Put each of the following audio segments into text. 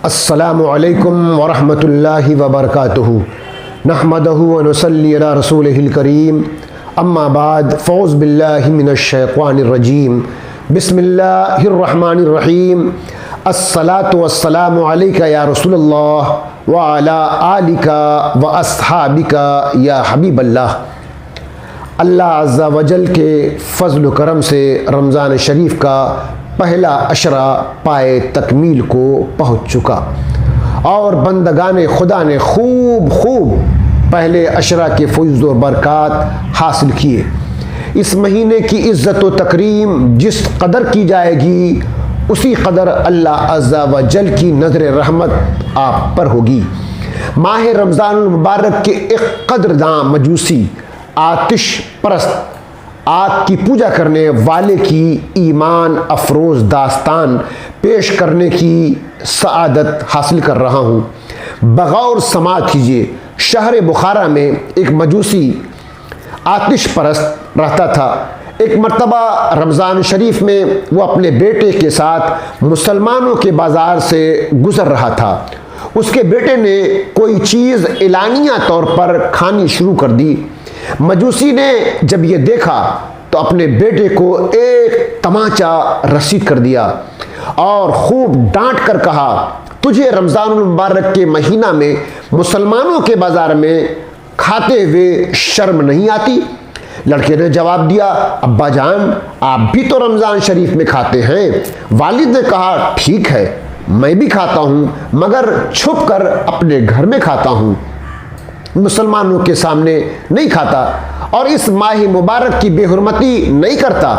अस्सलामु अलैकुम वरहमतुल्लाहि वबरकातुहू नहमदहू व नुसल्ली अला रसूलिहिल करीम अम्मा बाद फ़ौज़ बिल्लाहि मिनश शैतानिर रजीम बिस्मिल्लाहिर रहमानिर रहीम अस्सलातु वस्सलामु अलैका या रसूलल्लाह व अला आलिका व अस्हाबिका या हबीबल्लाह। अल्लाह अज़्ज़ा वजल के फ़ज़्ल व करम से रमज़ान शरीफ का पहला अशरा पाए तकमील को पहुँच चुका और बंदगान खुदा ने खूब पहले अशरा के फ़ैज़ और बरक़ात हासिल किए। इस महीने की इज़्ज़त व तकरीम जिस कदर की जाएगी उसी कदर अल्लाह अज़्ज़ा व जल की नज़र रहमत आप पर होगी। माह रमज़ान मुबारक के एक कदरदां मजूसी आतिश परस्त आग की पूजा करने वाले की ईमान अफरोज़ दास्तान पेश करने की सआदत हासिल कर रहा हूँ। बगौर समात कीजिए, शहर बुखारा में एक मजूसी आतिश परस्त रहता था। एक मर्तबा रमज़ान शरीफ में वो अपने बेटे के साथ मुसलमानों के बाज़ार से गुज़र रहा था। उसके बेटे ने कोई चीज़ एलानिया तौर पर खानी शुरू कर दी। मजूसी ने जब ये देखा तो अपने बेटे को एक तमाचा रसीद कर दिया और खूब डांट कर कहा, तुझे रमज़ान मुबारक के महीना में मुसलमानों के बाज़ार में खाते हुए शर्म नहीं आती? लड़के ने जवाब दिया, अब्बा जान आप भी तो रमज़ान शरीफ में खाते हैं। वालिद ने कहा, ठीक है मैं भी खाता हूँ मगर छुप कर अपने घर में खाता हूँ, मुसलमानों के सामने नहीं खाता और इस माह मुबारक की बेहुरमती नहीं करता।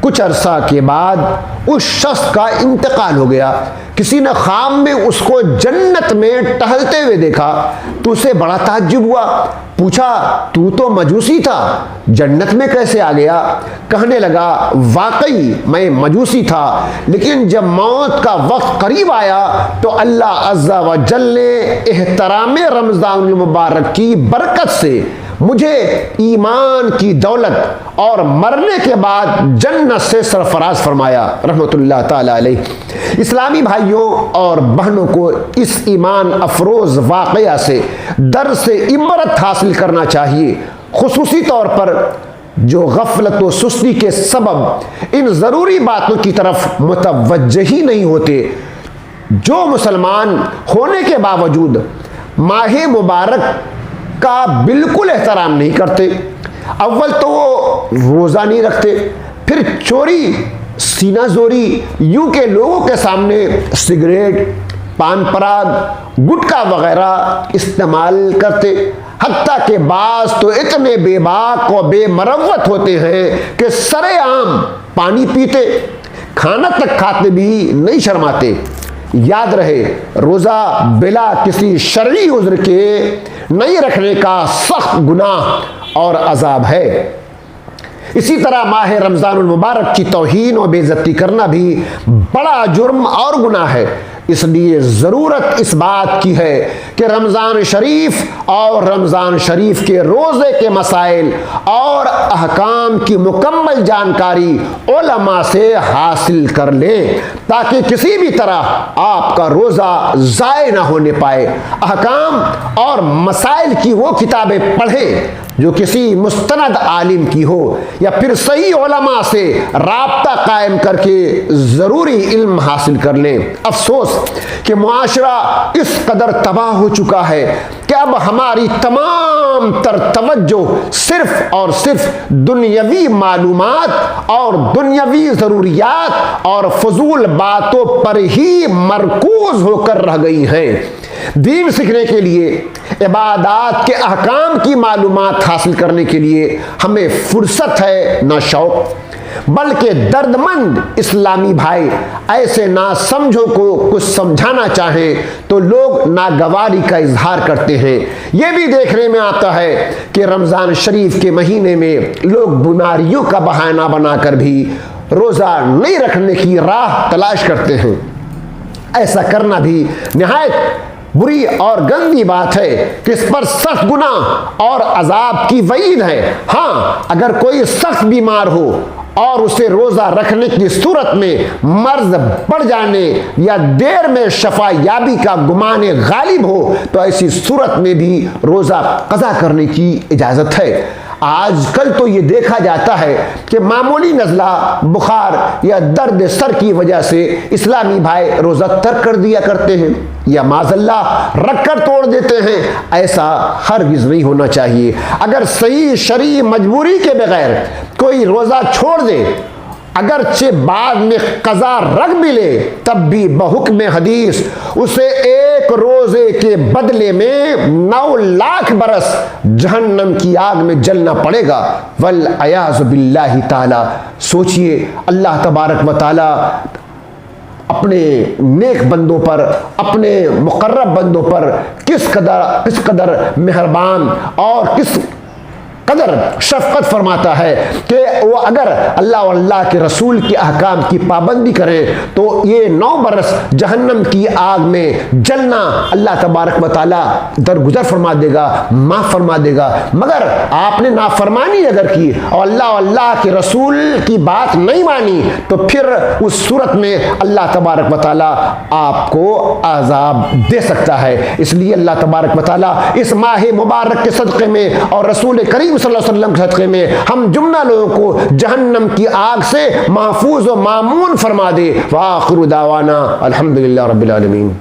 कुछ अरसा के बाद उस शख्स का इंतकाल हो गया। किसी ने ख्वाब में उसको जन्नत में टहलते हुए देखा तो उसे बड़ा ताज्जुब हुआ। पूछा, तू तो मजूसी था, जन्नत में कैसे आ गया? कहने लगा, वाकई मैं मजूसी था, लेकिन जब मौत का वक्त करीब आया तो अल्लाह अज़्ज़ा व जल ने एहतराम रमज़ान मुबारक की बरकत से मुझे ईमान की दौलत और मरने के बाद जन्नत से सरफराज फरमाया रहमतुल्लाह ताला अलैह। इस्लामी भाइयों और बहनों को इस ईमान अफरोज़ वाक़या से दर्स से इबरत हासिल करना चाहिए। खुसूसी तौर पर जो गफलत व सुस्ती के सबब इन ज़रूरी बातों की तरफ मुतवज्जह ही नहीं होते, जो मुसलमान होने के बावजूद माह मुबारक का बिल्कुल एहतराम नहीं करते। अव्वल तो वो रोज़ा नहीं रखते, फिर चोरी सीना जोरी यूं के लोगों के सामने सिगरेट, पान पराग, गुटखा वगैरह इस्तेमाल करते। हत्ता के बाज तो इतने बेबाक और बेमरवत होते हैं कि सरेआम पानी पीते, खाना तक खाते भी नहीं शर्माते। याद रहे, रोज़ा बिला किसी शरई उज़्र के नहीं रखने का सख्त गुनाह और अजाब है। इसी तरह माह रमज़ानुल मुबारक की तौहीन और बेइज्जती करना भी बड़ा जुर्म और गुनाह है। इसलिए ज़रूरत इस बात की है कि रमज़ान शरीफ और रमज़ान शरीफ के रोज़े के मसाइल और अहकाम की मुकम्मल जानकारी उलमा से हासिल कर लें ताकि किसी भी तरह आपका रोज़ा ज़ाय ना होने पाए। अहकाम और मसाइल की वो किताबें पढ़ें जो किसी मुस्तनद आलिम की हो या फिर सही उलमा से राब्ता कायम करके ज़रूरी इल्म हासिल कर लें। अफसोस कि मुआशरा इस कदर तबाह हो चुका है कि अब हमारी तमाम तर तवज्जो सिर्फ और सिर्फ दुनियावी मालूमात और दुनियावी ज़रूरियात और फजूल बातों पर ही मरकूज होकर रह गई हैं। दीन सीखने के लिए, इबादात के अहकाम की मालूमात हासिल करने के लिए हमें फुर्सत है न शौक, बल्कि दर्दमंद इस्लामी भाई ऐसे ना समझों को कुछ समझाना चाहें तो लोग नागवारी का इजहार करते हैं। यह भी देखने में आता है कि रमज़ान शरीफ के महीने में लोग बीमारियों का बहाना बनाकर भी रोज़ा नहीं रखने की राह तलाश करते हैं। ऐसा करना भी निहायत बुरी और गंदी बात है कि इस पर सख्त गुनाह और अजाब की वईद है। हाँ, अगर कोई सख्त बीमार हो और उसे रोज़ा रखने की सूरत में मर्ज बढ़ जाने या देर में शफा याबी का गुमान गालिब हो तो ऐसी सूरत में भी रोज़ा कज़ा करने की इजाज़त है। आजकल तो ये देखा जाता है कि मामूली नज़ला, बुखार या दर्द सर की वजह से इस्लामी भाई रोज़ा तर्क कर दिया करते हैं या माज़ल्ला रख कर तोड़ देते हैं। ऐसा हरगिज़ नहीं होना चाहिए। अगर सही शरई मजबूरी के बगैर कोई रोज़ा छोड़ दे, अगरचे बाद में कज़ा रख भी ले, तब भी बहुक्म हदीस उसे एक रोज़े के बदले में 9 लाख बरस जहन्नम की आग में जलना पड़ेगा। वल अयाज़ु बिल्लाहि ताला। सोचिए, अल्लाह तबारक व ताला अपने नेक बंदों पर, अपने मुकर्रब बंदों पर किस कदर मेहरबान और किस कदर शफकत फरमाता है कि वो अगर अल्लाह और अल्लाह के रसूल के अहकाम की पाबंदी करें तो ये 9 बरस जहन्नम की आग में जलना अल्लाह तबारक व ताला दरगुजर फरमा देगा, माफ़ फरमा देगा। मगर आपने नाफरमानी अगर की और अल्लाह और अल्लाह के रसूल की बात नहीं मानी तो फिर उस सूरत में अल्लाह तबारक व ताला आपको अज़ाब दे सकता है। इसलिए अल्लाह तबारक व ताला इस माह मुबारक के सदक़े में और रसूल करीम सल्लल्लाहु अलैहि वसल्लम के सदक़े में हम जुम्ना लोगों को जहन्नम की आग से महफूज व मामून फरमा दे। व आखिरु दावाना अल्हम्दुलिल्लाह रब्बिल आलमीन।